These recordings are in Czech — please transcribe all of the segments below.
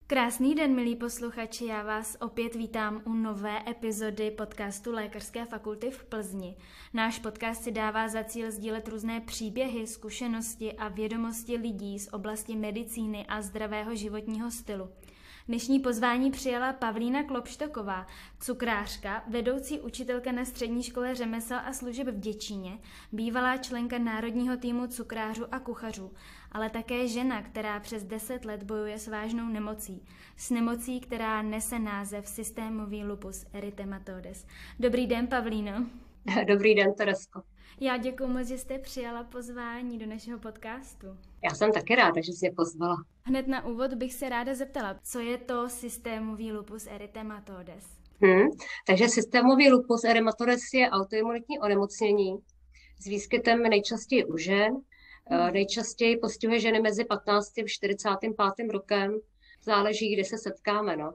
Krásný den, milí posluchači, já vás opět vítám u nové epizody podcastu Lékařské fakulty v Plzni. Náš podcast si dává za cíl sdílet různé příběhy, zkušenosti a vědomosti lidí z oblasti medicíny a zdravého životního stylu. Dnešní pozvání přijala Pavlína Klopštoková, cukrářka, vedoucí učitelka na střední škole řemesel a služeb v Děčíně, bývalá členka národního týmu cukrářů a kuchařů, ale také žena, která přes 10 let bojuje s vážnou nemocí. S nemocí, která nese název systémový lupus erythematodes. Dobrý den, Pavlíno. Dobrý den, Teresko. Já děkuji moc, že jste přijala pozvání do našeho podcastu. Já jsem taky ráda, že jsi mě pozvala. Hned na úvod bych se ráda zeptala, co je to systémový lupus erythematodes? Takže systémový lupus erythematodes je autoimunitní onemocnění s výskytem nejčastěji u žen. Nejčastěji postihuje ženy mezi 15. a 45. rokem. Záleží, kde se setkáme. Na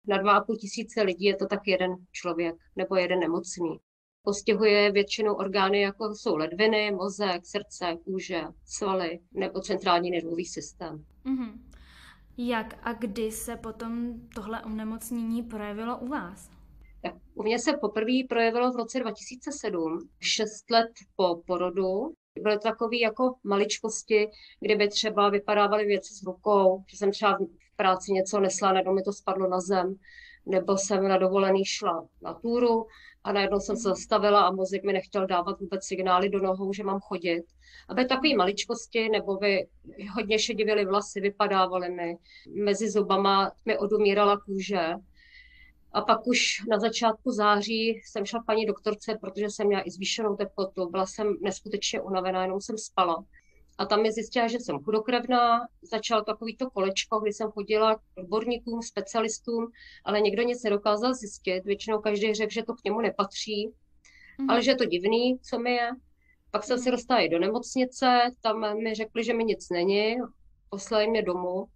2,5 tisíce lidí je to tak jeden člověk nebo jeden nemocný. Postihuje většinou orgány, jako jsou ledviny, mozek, srdce, kůže, svaly nebo centrální nervový systém. Jak a kdy se potom tohle onemocnění projevilo u vás? Tak u mě se poprvé projevilo v roce 2007, 6 let po porodu. Byly to takové jako maličkosti, kdyby třeba vypadávaly věci s rukou, že jsem třeba v práci něco nesla, najednou mi to spadlo na zem, nebo jsem na dovolený šla na túru a najednou jsem se zastavila a mozek mi nechtěl dávat vůbec signály do nohou, že mám chodit. A byly takové maličkosti, nebo by hodně šedivily vlasy, vypadávaly mi. Mezi zubama mi odumírala kůže. A pak už na začátku září jsem šla k paní doktorce, protože jsem měla i zvýšenou teplotu. Byla jsem neskutečně unavená, jenom jsem spala. A tam mi zjistila, že jsem chudokrevná. Začalo takovýto kolečko, kdy jsem chodila k odborníkům, specialistům, ale nikdo nic nedokázal zjistit. Většinou každý řekl, že to k němu nepatří, ale že je to divný, co mi je. Pak jsem se dostala i do nemocnice, tam mi řekli, že mi nic není, poslali mě domů.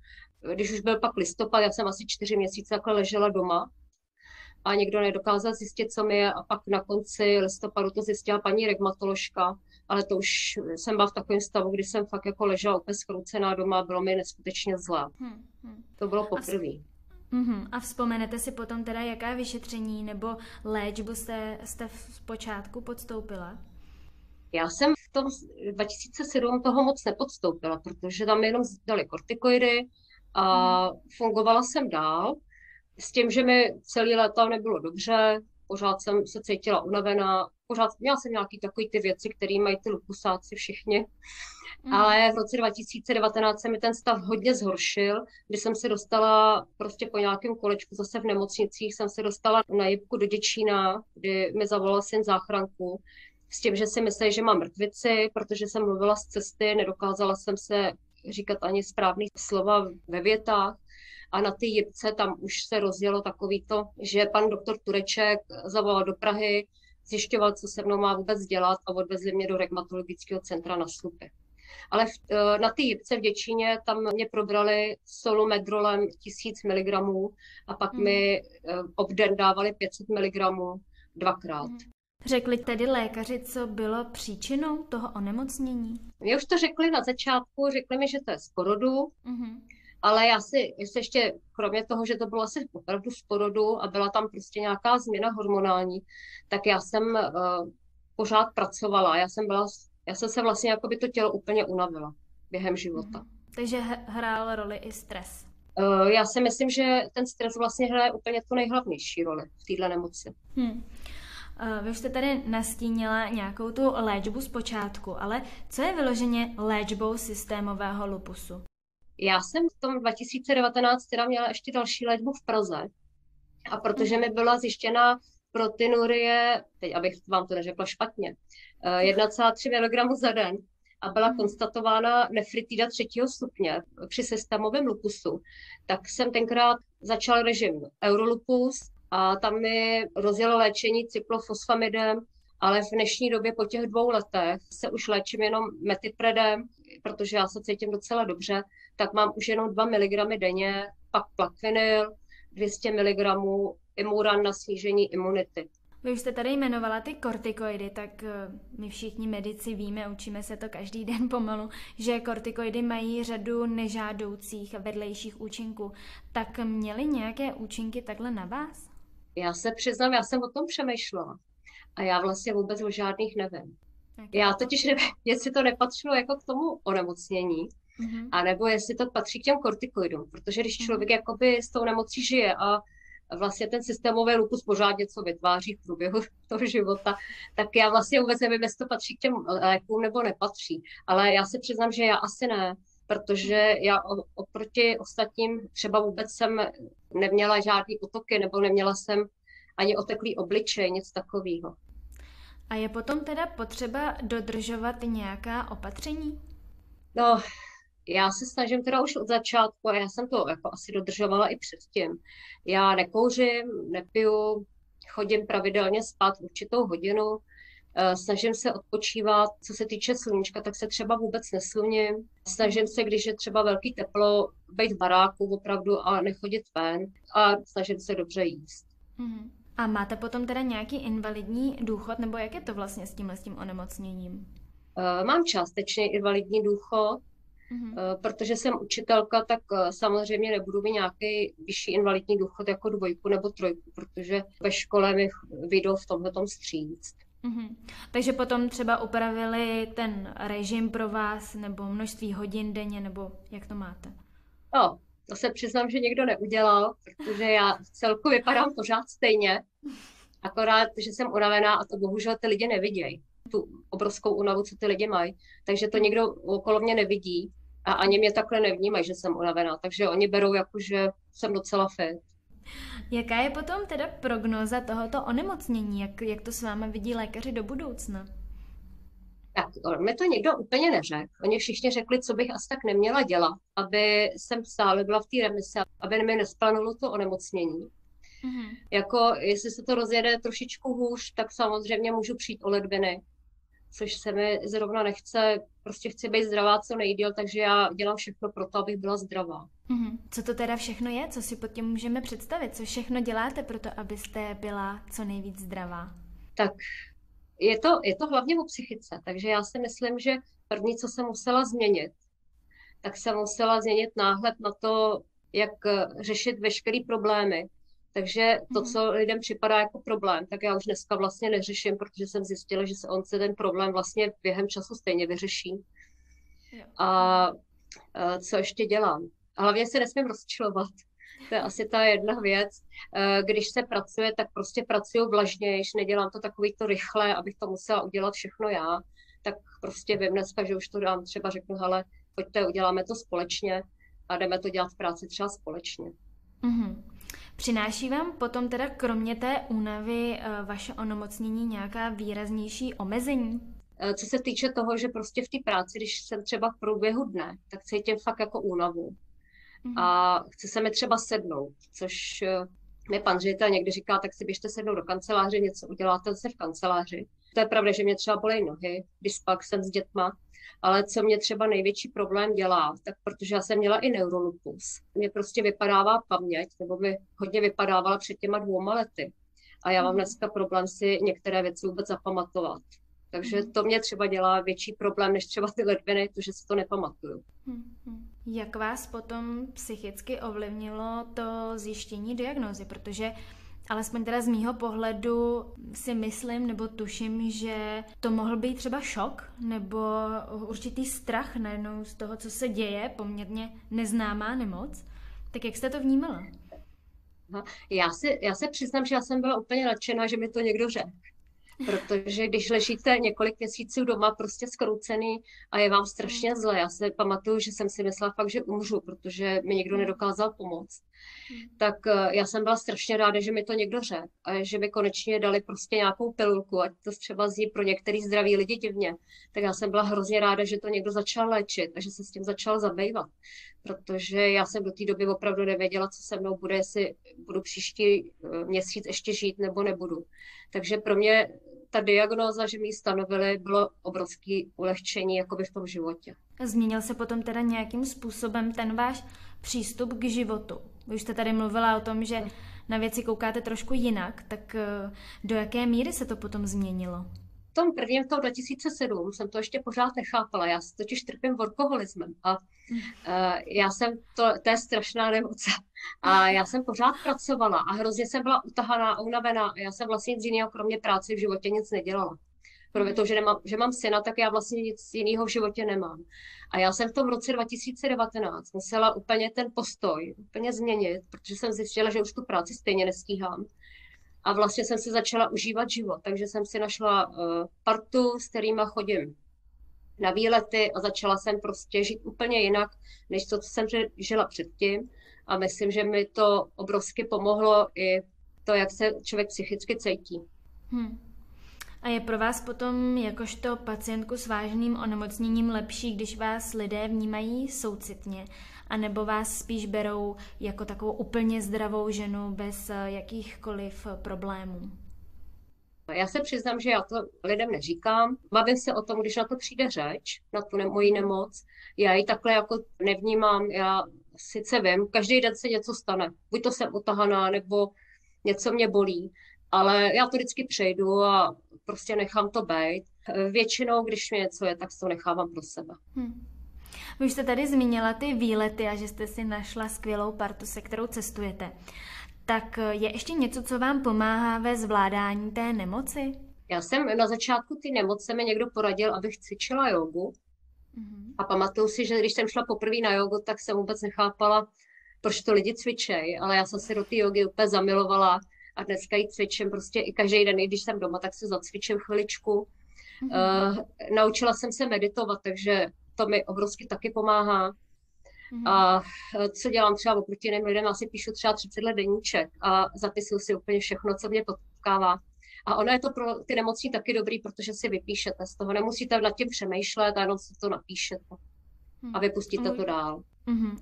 Když už byl pak listopad, já jsem asi 4 měsíce takhle ležela doma a nikdo nedokázal zjistit, co mi je. A pak na konci listopadu to zjistila paní revmatoložka, ale to už jsem byla v takovém stavu, kdy jsem fakt jako ležela úplně zkroucená doma a bylo mi neskutečně zlé. To bylo poprvé. A vzpomenete si potom teda, jaká vyšetření nebo léčbu jste zpočátku podstoupila? Já jsem v tom 2007 toho moc nepodstoupila, protože tam jenom dali kortikoidy a fungovala jsem dál. S tím, že mi celý léta nebylo dobře, pořád jsem se cítila unavená, měla jsem nějaký takový ty věci, které mají ty lupusáci všichni. Ale v roce 2019 se mi ten stav hodně zhoršil, kdy jsem se dostala prostě po nějakém kolečku zase v nemocnicích, jsem se dostala na jipku do Děčína, kdy mi zavolal syn záchranku, s tím, že si mysleli, že mám mrtvici, protože jsem mluvila z cesty, nedokázala jsem se říkat ani správný slova ve větách. A na té jipce tam už se rozjelo takovýto, že pan doktor Tureček zavolal do Prahy, zjišťoval, co se mnou má vůbec dělat a odvezli mě do revmatologického centra na Slupy. Ale na té jipce v Děčíně tam mě probrali solumedrolem 1000 mg a pak mi obden dávali 500 mg dvakrát. Řekli tedy lékaři, co bylo příčinou toho onemocnění? Mě už to řekli na začátku, řekli mi, že to je z porodu, ale já si ještě, kromě toho, že to bylo asi opravdu z porodu a byla tam prostě nějaká změna hormonální, tak já jsem pořád pracovala. Já jsem se vlastně jako by to tělo úplně unavila během života. Takže hrál roli i stres. Já si myslím, že ten stres vlastně hraje úplně tu nejhlavnější roli v této nemoci. Vy už jste tady nastínila nějakou tu léčbu zpočátku, ale co je vyloženě léčbou systémového lupusu? Já jsem v tom 2019 teda měla ještě další léčbu v Praze a protože mi byla zjištěna proteinurie, teď abych vám to neřekla špatně, 1,3 mg za den a byla konstatována nefritida 3. stupně při systémovém lupusu, tak jsem tenkrát začala režim Eurolupus a tam mi rozjelo léčení cyklofosfamidem, ale v dnešní době po těch 2 letech se už léčím jenom metipredem, protože já se cítím docela dobře, tak mám už jenom 2 mg denně, pak plakvinil, 200 mg Imuran na snížení imunity. Vy už jste tady jmenovala ty kortikoidy, tak my všichni medici víme, učíme se to každý den pomalu, že kortikoidy mají řadu nežádoucích a vedlejších účinků. Tak měly nějaké účinky takhle na vás? Já se přiznám, já jsem o tom přemýšlela a já vlastně vůbec o žádných nevím. Já totiž nevím, jestli to nepatřilo jako k tomu onemocnění, anebo jestli to patří k těm kortikoidům, protože když člověk jakoby s tou nemocí žije a vlastně ten systémový lupus pořád něco vytváří v průběhu toho života, tak já vlastně vůbec nevím, jestli to patří k těm lékům nebo nepatří. Ale já se přiznám, že já asi ne, protože já oproti ostatním třeba vůbec jsem neměla žádný útoky nebo neměla jsem ani oteklý obličej, nic takového. A je potom teda potřeba dodržovat nějaká opatření? No, já se snažím teda už od začátku a já jsem to jako asi dodržovala i předtím. Já nekouřím, nepiju, chodím pravidelně spát určitou hodinu, snažím se odpočívat. Co se týče sluníčka, tak se třeba vůbec nesluním. Snažím se, když je třeba velký teplo, být v baráku opravdu a nechodit ven a snažím se dobře jíst. A máte potom teda nějaký invalidní důchod, nebo jak je to vlastně s tím onemocněním? Mám částečně invalidní důchod, protože jsem učitelka, tak samozřejmě nebudu mít nějaký vyšší invalidní důchod jako 2 nebo 3, protože ve škole mi vyjdou v tomhletom vstříc. Takže potom třeba upravili ten režim pro vás, nebo množství hodin denně, nebo jak to máte? No, to se přiznám, že někdo neudělal, protože já v celku vypadám pořád stejně, akorát, že jsem unavená a to bohužel ty lidi nevidějí, tu obrovskou únavu, co ty lidi mají, takže to nikdo okolo mě nevidí a ani mě takhle nevnímají, že jsem unavená, takže oni berou jako, že jsem docela fit. Jaká je potom teda prognóza tohoto onemocnění? Jak to s vámi vidí lékaři do budoucna? Tak mi to nikdo úplně neřekl. Oni všichni řekli, co bych asi tak neměla dělat, aby jsem stále byla v té remisi, aby mi nesplanulo to onemocnění. Jako jestli se to rozjede trošičku hůř, tak samozřejmě můžu přijít o ledviny, což se mi zrovna nechce. Prostě chci být zdravá co nejdýl, takže já dělám všechno pro to, abych byla zdravá. Co to teda všechno je? Co si pod tím můžeme představit? Co všechno děláte pro to, abyste byla co nejvíc zdravá? Tak je to hlavně o psychice, takže já si myslím, že první, co jsem musela změnit, tak jsem musela změnit náhled na to, jak řešit veškeré problémy. Takže to, co lidem připadá jako problém, tak já už dneska vlastně neřeším, protože jsem zjistila, že se ten problém vlastně během času stejně vyřeší. A co ještě dělám? A hlavně se nesmím rozčilovat. To je asi ta jedna věc. Když se pracuje, tak prostě pracuju vlažnějš, nedělám to takový rychle, abych to musela udělat všechno já. Tak prostě vím dneska, že už to dám, třeba řeknu, hele, pojďte, uděláme to společně a jdeme to dělat v práci třeba společně. Přináší vám potom teda kromě té únavy vaše onemocnění nějaká výraznější omezení? Co se týče toho, že prostě v té práci, když jsem třeba v průběhu dne, tak cítím fakt jako únavu. A chce se mi třeba sednout, což mi pan ředitel někdy říká, tak si běžte sednout do kanceláře, něco uděláte se v kanceláři. To je pravda, že mě třeba bolej nohy, když pak jsem s dětma, ale co mě třeba největší problém dělá, tak protože já jsem měla i neurolupus. Mě prostě vypadává paměť, nebo mi hodně vypadávala před těma 2 lety. A já mám dneska problém si některé věci vůbec zapamatovat. Takže to mě třeba dělá větší problém, než třeba ty ledviny, to, že si to nepamatuju. Jak vás potom psychicky ovlivnilo to zjištění diagnózy? Protože alespoň teda z mýho pohledu si myslím nebo tuším, že to mohl být třeba šok nebo určitý strach najednou z toho, co se děje, poměrně neznámá nemoc. Tak jak jste to vnímala? Já se přiznám, že já jsem byla úplně nadšená, že mi to někdo řekl. Protože když ležíte několik měsíců doma prostě zkroucený a je vám strašně zle, já se pamatuju, že jsem si myslela fakt, že umřu, protože mi nikdo nedokázal pomoct. Tak já jsem byla strašně ráda, že mi to někdo řekl a že mi konečně dali prostě nějakou pilulku, ať to třeba zní pro některý zdraví lidi divně. Tak já jsem byla hrozně ráda, že to někdo začal léčit a že se s tím začal zabývat. Protože já jsem do té doby opravdu nevěděla, co se mnou bude, jestli budu příští měsíc ještě žít nebo nebudu. Takže pro mě ta diagnóza, že mi ji stanovili, bylo obrovské ulehčení jakoby v tom životě. Změnil se potom teda nějakým způsobem ten váš přístup k životu? Vy už jste tady mluvila o tom, že na věci koukáte trošku jinak, tak do jaké míry se to potom změnilo? V tom prvním, v tom 2007, jsem to ještě pořád nechápala. Já si totiž trpím workoholismem a to je strašná nemoc. A já jsem pořád pracovala a hrozně jsem byla utahaná, unavená a já jsem vlastně nic jiného, kromě práce v životě nic nedělala. Kromě toho, že mám syna, tak já vlastně nic jiného v životě nemám. A já jsem v tom roce 2019 musela úplně ten postoj úplně změnit, protože jsem zjistila, že už tu práci stejně nestíhám. A vlastně jsem si začala užívat život, takže jsem si našla partu, s kterýma chodím na výlety a začala jsem prostě žít úplně jinak, než to, co jsem žila předtím. A myslím, že mi to obrovsky pomohlo i to, jak se člověk psychicky cítí. A je pro vás potom jakožto pacientku s vážným onemocněním lepší, když vás lidé vnímají soucitně, anebo vás spíš berou jako takovou úplně zdravou ženu bez jakýchkoliv problémů? Já se přiznám, že já to lidem neříkám. Bavím se o tom, když na to přijde řeč, na tu moji nemoc. Já ji takhle jako nevnímám. Já sice vím, každý den se něco stane. Buď to jsem utahaná, nebo něco mě bolí. Ale já to vždycky přejdu a prostě nechám to být. Většinou, když mě něco je, tak to nechávám pro sebe. Vy už jste tady zmínila ty výlety a že jste si našla skvělou partu, se kterou cestujete. Tak je ještě něco, co vám pomáhá ve zvládání té nemoci? Já jsem na začátku ty nemoce mi někdo poradil, abych cvičila jogu. A pamatuju si, že když jsem šla poprvé na jogu, tak jsem vůbec nechápala, proč to lidi cvičejí. Ale já jsem se do té jogy úplně zamilovala a dneska ji cvičím prostě i každý den, i když jsem doma, tak si zacvičím chviličku. Naučila jsem se meditovat, takže to mi obrovsky taky pomáhá. A co dělám třeba oproti jiným lidem, já si píšu třeba 30 let deníček a zapisuju si úplně všechno, co mě potkává. A ono je to pro ty nemocní taky dobrý, protože si vypíšete z toho. Nemusíte nad tím přemýšlet a jenom si to napíšete a vypustíte to dál.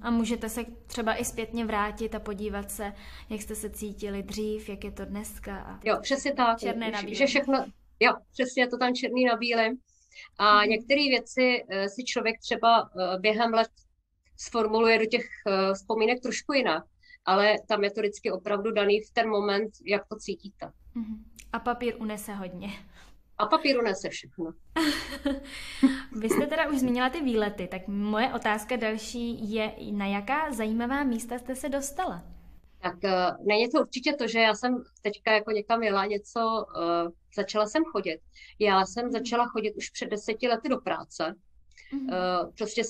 A můžete se třeba i zpětně vrátit a podívat se, jak jste se cítili dřív, jak je to dneska. Jo, přesně tak. Černé na bílém. Že všechno, jo, přesně je to tam černý na bílém. A některé věci si člověk třeba během let sformuluje do těch vzpomínek trošku jinak, ale tam je to vždycky opravdu daný v ten moment, jak to cítíte. A papír unese hodně. A papír unese všechno. Vy jste teda už zmínila ty výlety, tak moje otázka další je, na jaká zajímavá místa jste se dostala? Tak není to určitě to, že já jsem teďka jako někam jela něco, začala jsem chodit. Já jsem začala chodit už před 10 lety do práce. Prostě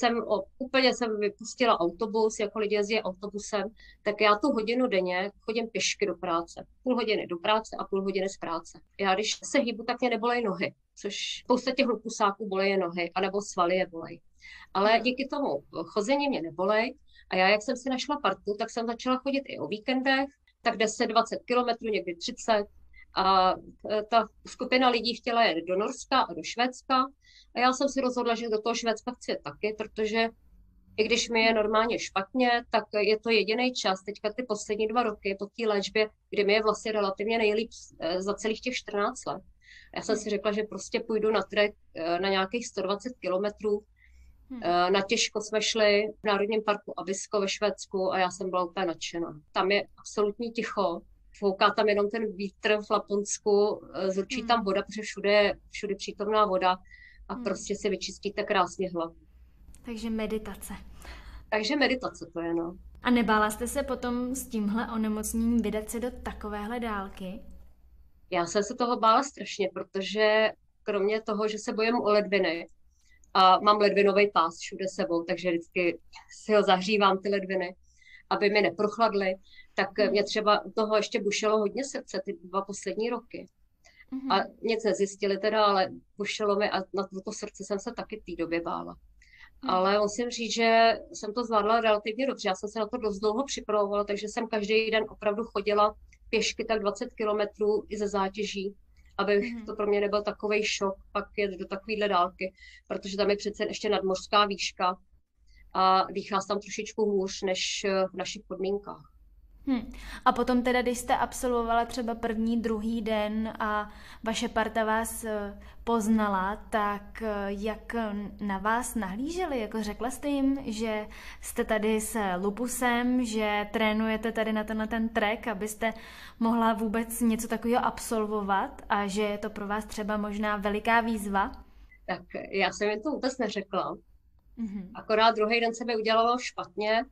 úplně jsem vypustila autobus, jako lidi jezdí autobusem, tak já tu hodinu denně chodím pěšky do práce. Půl hodiny do práce a půl hodiny z práce. Já když se hýbu, tak mě nebolej nohy, což spousta těch hlupusáků bolejí nohy, anebo svaly je bolej. Ale díky tomu chození mě nebolej a já, jak jsem si našla partu, tak jsem začala chodit i o víkendech, tak 10-20 kilometrů, někdy 30. A ta skupina lidí chtěla jet do Norska a do Švédska. A já jsem si rozhodla, že do toho Švédska chci jet taky, protože i když mi je normálně špatně, tak je to jediný čas, teďka ty poslední 2 roky po té léčbě, kdy mi je vlastně relativně nejlíp za celých těch 14 let. Já jsem si řekla, že prostě půjdu na trek na nějakých 120 kilometrů. Na těžko jsme šli v Národním parku Abisko ve Švédsku a já jsem byla úplně nadšená. Tam je absolutní ticho. Fouká tam jenom ten vítr v Laponsku, zurčí tam voda, protože všude přítomná voda a prostě si vyčistíte krásně hlavu. Takže meditace. Takže meditace to je, no. A nebála jste se potom s tímhle onemocněním vydat se do takovéhle dálky? Já jsem se toho bála strašně, protože kromě toho, že se bojím o ledviny a mám ledvinový pás všude sebou, takže vždycky si ho zahřívám ty ledviny, aby mi neprochladly, tak mě třeba toho ještě bušilo hodně srdce ty 2 poslední roky. A nic nezjistili teda, ale bušilo mi a na to srdce jsem se taky v té době bála. Ale musím říct, že jsem to zvládla relativně dobře. Já jsem se na to dost dlouho připravovala, takže jsem každý den opravdu chodila pěšky tak 20 kilometrů i ze zátěží, aby to pro mě nebyl takovej šok pak jet do takovéhle dálky, protože tam je přece ještě nadmořská výška a dýchá se tam trošičku hůř než v našich podmínkách. A potom teda, když jste absolvovala třeba první, druhý den a vaše parta vás poznala, tak jak na vás nahlíželi? Jako řekla jste jim, že jste tady s lupusem, že trénujete tady na ten track, abyste mohla vůbec něco takového absolvovat a že je to pro vás třeba možná veliká výzva? Tak já jsem jim to vůbec neřekla. Akorát druhý den se mi udělalo špatně,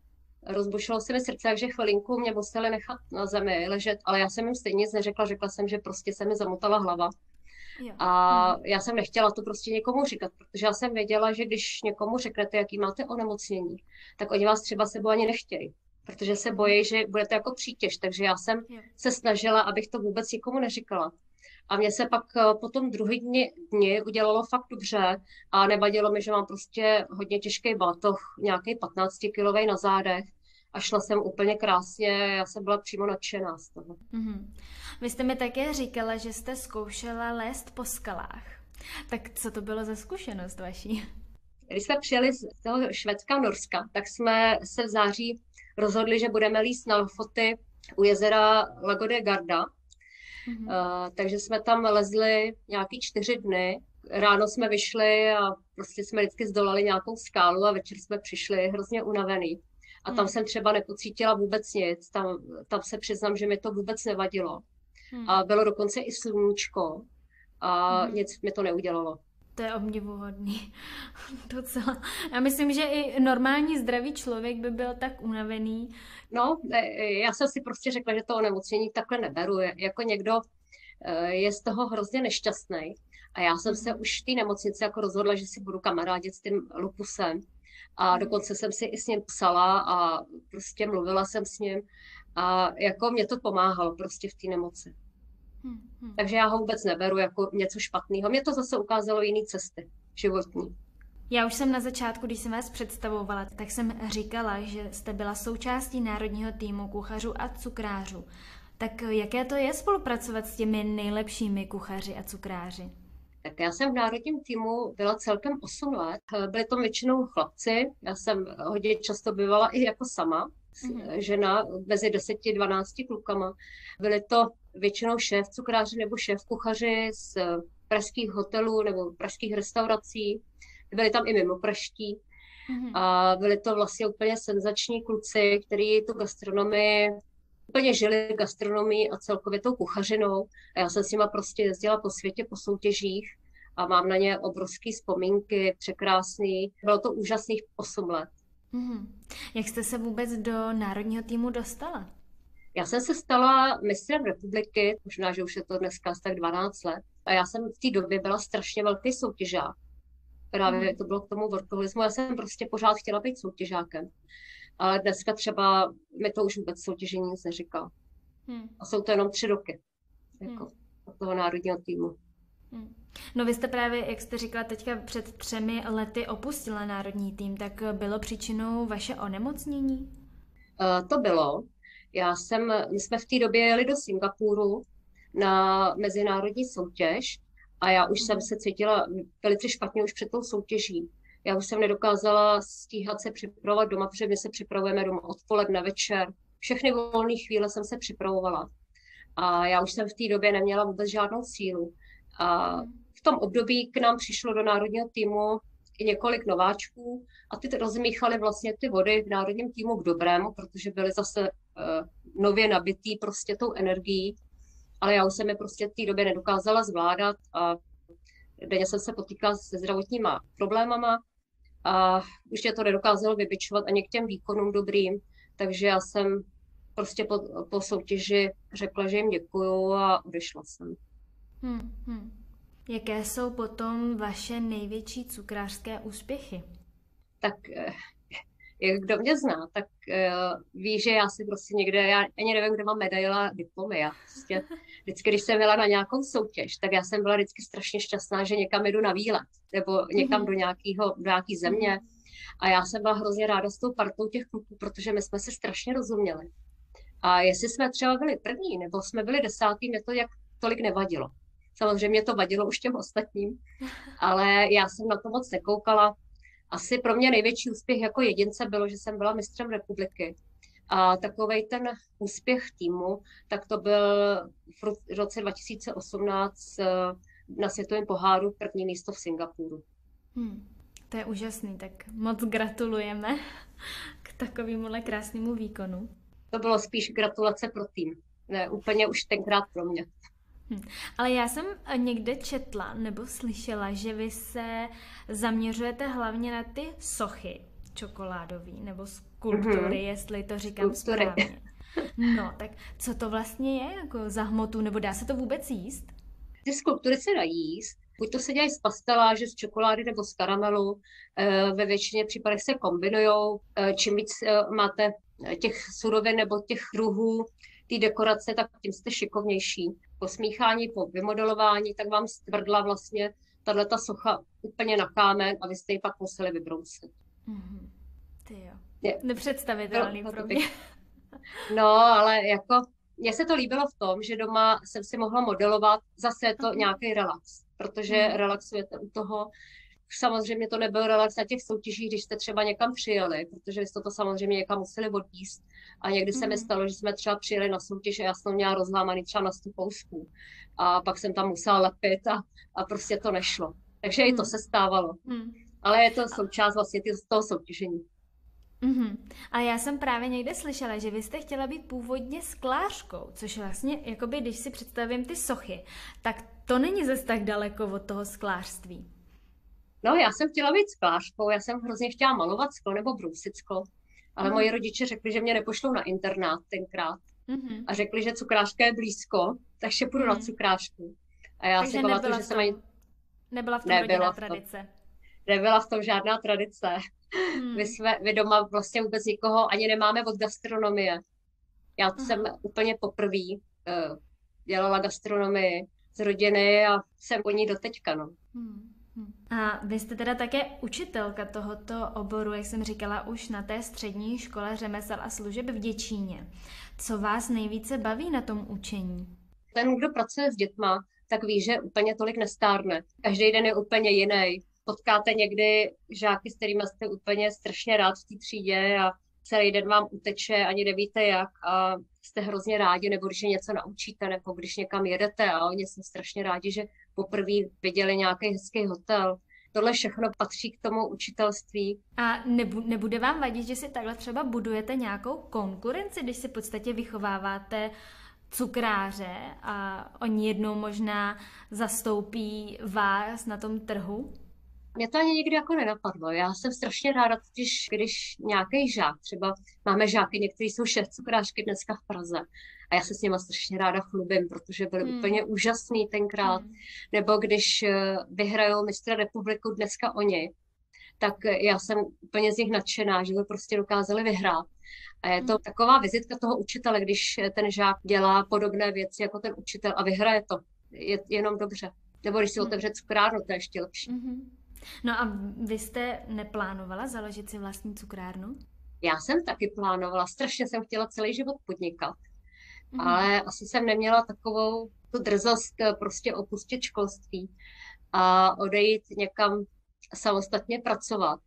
rozbušilo se mi srdce, takže chvilinku mě museli nechat na zemi ležet, ale já jsem jim stejně nic neřekla, řekla jsem, že prostě se mi zamotala hlava. Jo. A já jsem nechtěla to prostě někomu říkat, protože já jsem věděla, že když někomu řeknete, jaký máte onemocnění, tak oni vás třeba sebou ani nechtějí, protože se bojí, že budete jako přítěž, takže já jsem se snažila, abych to vůbec nikomu neříkala. A mně se pak po tom druhý dni udělalo fakt dobře a nevadilo mi, že mám prostě hodně těžký batoh, nějaký 15-kilový na zádech a šla jsem úplně krásně, já jsem byla přímo nadšená z toho. Vy jste mi také říkala, že jste zkoušela lézt po skalách. Tak co to bylo za zkušenost vaší? Když jsme přijeli z toho Švédska a Norska, tak jsme se v září rozhodli, že budeme líst na Lofoty u jezera Lago de Garda. Takže jsme tam lezli nějaký 4 dny. Ráno jsme vyšli a prostě jsme vždycky zdolali nějakou skálu a večer jsme přišli hrozně unavený. A tam jsem třeba nepocítila vůbec nic. Tam se přiznám, že mi to vůbec nevadilo. A bylo dokonce i sluníčko a nic mi to neudělalo. To je obdivuhodný. Docela. Já myslím, že i normální zdravý člověk by byl tak unavený. No, já jsem si prostě řekla, že to onemocnění takhle neberu. Jako někdo je z toho hrozně nešťastný. A já jsem se už v té nemocnici jako rozhodla, že si budu kamarádit s tím lupusem. A dokonce jsem si i s ním psala a prostě mluvila jsem s ním. A jako mě to pomáhalo prostě v té nemoci. Takže já ho vůbec neberu jako něco špatného. Mě to zase ukázalo jiné cesty životní. Já už jsem na začátku, když jsem vás představovala, tak jsem říkala, že jste byla součástí národního týmu kuchařů a cukrářů. Tak jaké to je spolupracovat s těmi nejlepšími kuchaři a cukráři? Tak já jsem v národním týmu byla celkem 8 let. Byli to většinou chlapci. Já jsem hodně často bývala i jako sama. Žena mezi 10-12 klukama. Byli to většinou šéf cukráři nebo šéf kuchaři z pražských hotelů nebo pražských restaurací. Byli tam i mimo pražští. A byli to vlastně úplně senzační kluci, kteří tu gastronomii úplně žili gastronomii a celkově tou kuchařinou. A já jsem s nima prostě jezdila po světě po soutěžích a mám na ně obrovské vzpomínky, překrásný. Bylo to úžasných 8 let. Jak jste se vůbec do národního týmu dostala? Já jsem se stala mistrem republiky, možná, že už je to dneska tak 12 let. A já jsem v té době byla strašně velký soutěžák. Právě to bylo k tomu workoholismu. Já jsem prostě pořád chtěla být soutěžákem. Ale dneska třeba mi to už vůbec soutěžení nic neříká. A jsou to jenom 3 roky jako od toho národního týmu. No vy jste právě, jak jste říkala teďka, před 3 lety opustila národní tým, tak bylo příčinou vaše onemocnění? To bylo. My jsme v té době jeli do Singapuru na mezinárodní soutěž a já už jsem se cítila velice špatně už před tou soutěží. Já už jsem nedokázala stíhat se připravovat doma, protože my se připravujeme doma odpoledne, večer. Všechny volné chvíle jsem se připravovala. A já už jsem v té době neměla vůbec žádnou sílu. A v tom období k nám přišlo do národního týmu i několik nováčků a ty rozmíchali vlastně ty vody v národním týmu k dobrému, protože byly zase nově nabitý prostě tou energií. Ale já už jsem je prostě v té době nedokázala zvládat a denně jsem se potýkala se zdravotníma problémama a už je to nedokázalo vybičovat ani k těm výkonům dobrým, takže já jsem prostě po soutěži řekla, že jim děkuju a odešla jsem. Jaké jsou potom vaše největší cukrářské úspěchy? Tak kdo mě zná, tak ví, že já si prostě někde, já ani nevím, kde mám medaile a diplomy. Já prostě vždycky, když jsem jela na nějakou soutěž, tak já jsem byla vždycky strašně šťastná, že někam jdu na výlet, nebo někam do nějaký země. A já jsem byla hrozně ráda s tou partou těch kluků, protože my jsme se strašně rozuměli. A jestli jsme třeba byli první, nebo jsme byli 10., mě to jak tolik nevadilo. Samozřejmě to vadilo už těm ostatním, ale já jsem na to moc nekoukala. Asi pro mě největší úspěch jako jedince bylo, že jsem byla mistrem republiky. A takovej ten úspěch týmu, tak to byl v roce 2018 na světovém poháru první místo v Singapuru. To je úžasný, tak moc gratulujeme k takovémuhle krásnému výkonu. To bylo spíš gratulace pro tým, ne úplně už tenkrát pro mě. Ale já jsem někde četla nebo slyšela, že vy se zaměřujete hlavně na ty sochy čokoládový nebo skulptury, jestli to říkám správně. No, tak co to vlastně je jako za hmotu, nebo dá se to vůbec jíst? Ty skulptury se dají jíst. Buď to se dělají z pasteláže, z čokolády nebo z karamelu. Ve většině případech se kombinujou. Čím víc máte těch surovin nebo těch druhů té dekorace, tak tím jste šikovnější. Po smíchání, po vymodelování, tak vám stvrdla vlastně tato socha úplně na kámen a vy jste ji pak museli vybrousit. Ty jo. Nepředstavitelný pro mě. No, ale jako mně se to líbilo v tom, že doma jsem si mohla modelovat, zase je to nějaký relax, protože relaxujete u toho. Samozřejmě to nebyl relax na těch soutěžích, když jste třeba někam přijeli, protože jste to samozřejmě někam museli odvízt. A někdy se mi stalo, že jsme třeba přijeli na soutěž a já jsem měla rozlámaný třeba na 100 kousků. A pak jsem tam musela lepit a prostě to nešlo. Takže i to se stávalo. Ale je to součást vlastně toho soutěžení. A já jsem právě někde slyšela, že vy jste chtěla být původně sklářkou, což vlastně, jakoby, když si představím ty sochy, tak to není zase tak daleko od toho sklářství. No, já jsem chtěla být sklářkou, já jsem hrozně chtěla malovat sklo nebo brousit sklo, ale moji rodiče řekli, že mě nepošlou na internát tenkrát a řekli, že cukrářka je blízko, takže půjdu na cukrářku. A já si pamatuju, že jsem ani... Nebyla v tom rodinná tradice. Nebyla v tom žádná tradice. Vy doma vlastně vůbec nikoho ani nemáme od gastronomie. Já jsem úplně poprvé dělala gastronomii z rodiny a jsem po ní doteďka, no. A vy jste teda také učitelka tohoto oboru, jak jsem říkala, už na té střední škole řemesel a služeb v Děčíně. Co vás nejvíce baví na tom učení? Ten, kdo pracuje s dětma, tak ví, že úplně tolik nestárne. Každý den je úplně jiný. Potkáte někdy žáky, s kterými jste úplně strašně rád v té třídě a celý den vám uteče, ani nevíte jak a jste hrozně rádi, nebo když je něco naučíte, nebo když někam jedete a oni jsou strašně rádi, že poprvé viděli nějaký hezký hotel. Tohle všechno patří k tomu učitelství. A nebude vám vadit, že si takhle třeba budujete nějakou konkurenci, když si v podstatě vychováváte cukráře a oni jednou možná zastoupí vás na tom trhu? Mě to ani nikdy jako nenapadlo. Já jsem strašně ráda, když nějaký žák, třeba máme žáky, někteří jsou šéf cukrářky dneska v Praze a já se s nima strašně ráda chlubím, protože byli úplně úžasný tenkrát. Nebo když vyhrajou mistra republiku dneska oni, tak já jsem úplně z nich nadšená, že to prostě dokázali vyhrát. A je to taková vizitka toho učitele, když ten žák dělá podobné věci jako ten učitel a vyhraje to. Je jenom dobře. Nebo když si otevře cukrárnu, to je ještě lepší. No a vy jste neplánovala založit si vlastní cukrárnu? Já jsem taky plánovala, strašně jsem chtěla celý život podnikat, ale asi jsem neměla takovou tu drzost prostě opustit školství a odejít někam samostatně pracovat.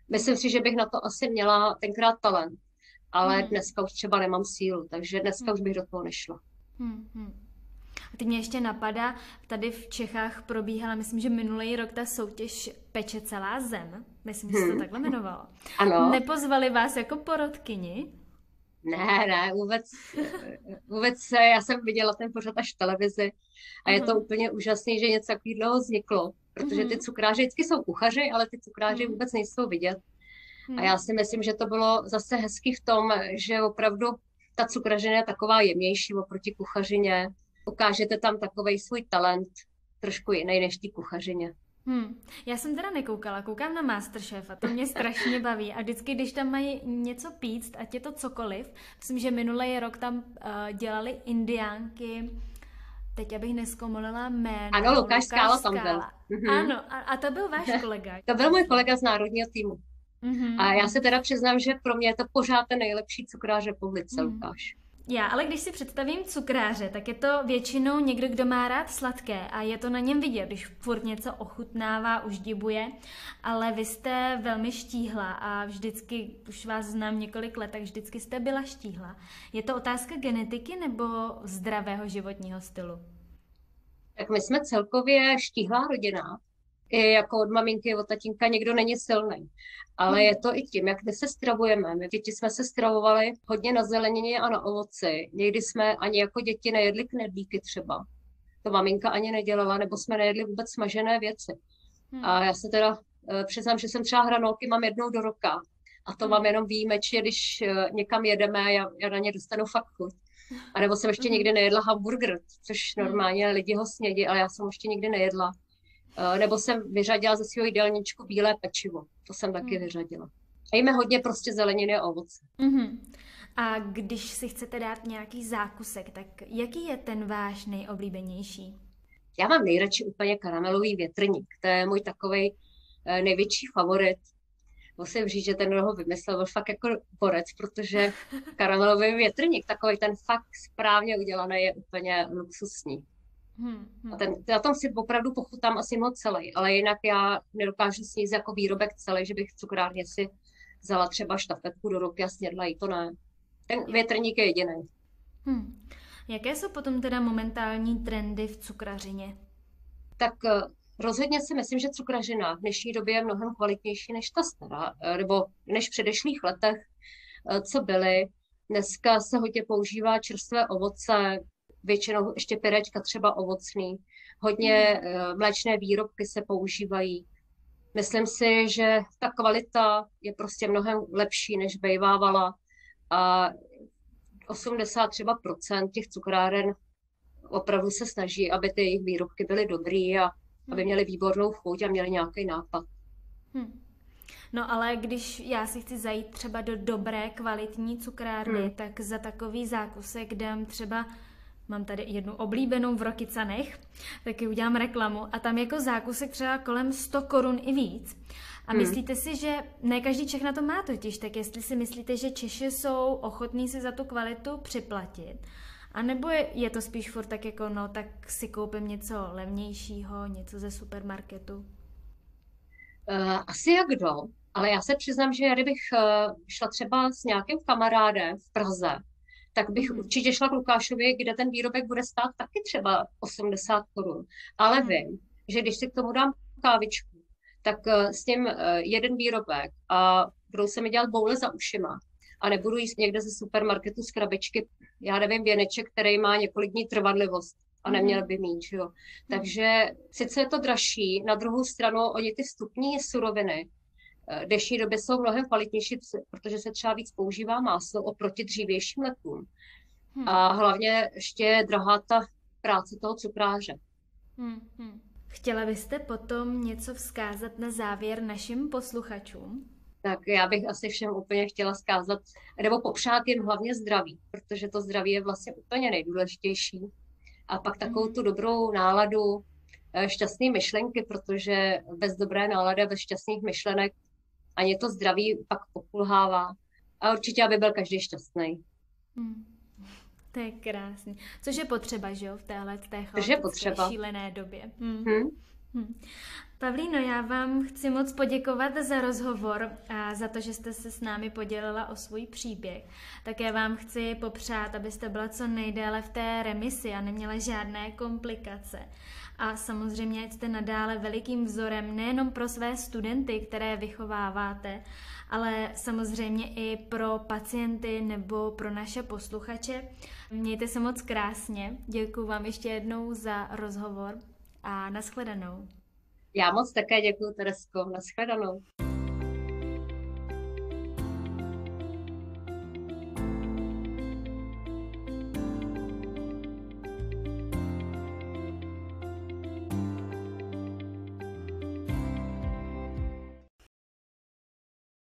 Myslím si, že bych na to asi měla tenkrát talent, ale dneska už třeba nemám sílu, takže dneska už bych do toho nešla. A teď mě ještě napadá, tady v Čechách probíhala, myslím, že minulý rok ta soutěž Peče celá zem. Myslím, že se to takhle jmenovalo. Ano. Nepozvali vás jako porotkyni? Ne, vůbec já jsem viděla ten pořad až v televizi a je to úplně úžasný, že něco takového vzniklo, protože ty cukráři vždycky jsou kuchaři, ale ty cukráři vůbec nejsou vidět. A já si myslím, že to bylo zase hezky v tom, že opravdu ta cukrařina je taková jemnější oproti kuchařině. Ukážete tam takovej svůj talent, trošku jiný než ty kuchařině. Já jsem teda nekoukala, koukám na Masterchef a to mě strašně baví a vždycky, když tam mají něco píct, ať je to cokoliv, myslím, že minulý rok tam dělali indiánky, teď abych nezkomolila jméno. Ano, Lukáš Skála tam byl. Ano, a to byl váš kolega. To byl můj kolega z národního týmu. A já se teda přiznám, že pro mě je to pořád ten nejlepší cukrář republice, Lukáš. Já, ale když si představím cukráře, tak je to většinou někdo, kdo má rád sladké a je to na něm vidět, když furt něco ochutnává, uždibuje, ale vy jste velmi štíhla a vždycky, už vás znám několik let, tak vždycky jste byla štíhla. Je to otázka genetiky nebo zdravého životního stylu? Tak my jsme celkově štíhlá rodina. I jako od maminky, od tatínka někdo není silný. Ale je to i tím, jak my se stravujeme. My děti jsme se stravovali hodně na zelenině a na ovoci. Někdy jsme ani jako děti nejedli knedlíky třeba. To maminka ani nedělala, nebo jsme nejedli vůbec smažené věci. A já se teda přiznám, že jsem třeba hranolky mám jednou do roka. A to mám jenom výjimečně, když někam jedeme, já na ně dostanu fakt chuť. A nebo jsem ještě nikdy nejedla hamburger, což normálně lidi ho snědí, ale já jsem ještě nikdy nejedla. Nebo jsem vyřadila ze svého jídelníčku bílé pečivo. To jsem taky vyřadila. A jíme hodně prostě zeleniny a ovoce. A když si chcete dát nějaký zákusek, tak jaký je ten váš nejoblíbenější? Já mám nejradši úplně karamelový větrník. To je můj takovej největší favorit. Musím říct, že ten, kdo ho vymyslel, byl fakt jako borec, protože karamelový větrník, takový ten fakt správně udělaný, je úplně luxusní. Na tom si opravdu pochutám asi moc celý, ale jinak já nedokážu sníst jako výrobek celý, že bych v cukrárně si vzala třeba štafetku do ruky a snědla jí, to ne. Ten větrník je jediný. Jaké jsou potom teda momentální trendy v cukrařině? Tak rozhodně si myslím, že cukrařina v dnešní době je mnohem kvalitnější než ta stará, nebo než v předešlých letech, co byly. Dneska se hodně používá čerstvé ovoce, většinou ještě pyrečka třeba ovocný. Hodně mléčné výrobky se používají. Myslím si, že ta kvalita je prostě mnohem lepší, než bývávala. A 80 třeba procent těch cukráren opravdu se snaží, aby ty jejich výrobky byly dobrý a aby měly výbornou chuť a měly nějaký nápad. No ale když já si chci zajít třeba do dobré kvalitní cukrárny, tak za takový zákusek dám třeba, mám tady jednu oblíbenou v Rokycanech, taky udělám reklamu a tam jako zákusek třeba kolem 100 korun i víc. A myslíte si, že ne každý Čech na to má totiž, tak jestli si myslíte, že Češi jsou ochotní si za tu kvalitu připlatit, a nebo je to spíš furt tak jako, no tak si koupím něco levnějšího, něco ze supermarketu? Asi jak kdo, ale já se přiznám, že kdybych šla třeba s nějakým kamarádem v Praze, tak bych určitě šla k Lukášovi, kde ten výrobek bude stát taky třeba 80 korun. Ale vím, že když si k tomu dám kávičku, tak s tím jeden výrobek a budou se mi dělat boule za ušima. A nebudu jíst někde ze supermarketu z krabičky, já nevím, věneček, který má několik dní trvanlivost a neměl by mít, že jo. Takže sice je to dražší, na druhou stranu oni ty vstupní suroviny v dnešní době jsou mnohem kvalitnější, protože se třeba víc používá máslo oproti dřívějším letům. A hlavně ještě je drahá ta práce toho cukráře. Chtěla byste potom něco vzkázat na závěr našim posluchačům? Tak já bych asi všem úplně chtěla vzkázat, nebo popřát jim hlavně zdraví, protože to zdraví je vlastně úplně nejdůležitější. A pak takovou tu dobrou náladu, šťastné myšlenky, protože bez dobré nálady, bez šťastných myšlenek ani to zdraví pak pokulhává. A určitě, aby byl každý šťastný. To je krásný. Což je potřeba, že jo, v téhle šílené době. Pavlíno, já vám chci moc poděkovat za rozhovor a za to, že jste se s námi podělila o svůj příběh. Také vám chci popřát, abyste byla co nejdéle v té remisi a neměla žádné komplikace. A samozřejmě jste nadále velikým vzorem nejenom pro své studenty, které vychováváte, ale samozřejmě i pro pacienty nebo pro naše posluchače. Mějte se moc krásně. Děkuji vám ještě jednou za rozhovor a nashledanou. Já moc také děkuji, Teresko. Nashledanou.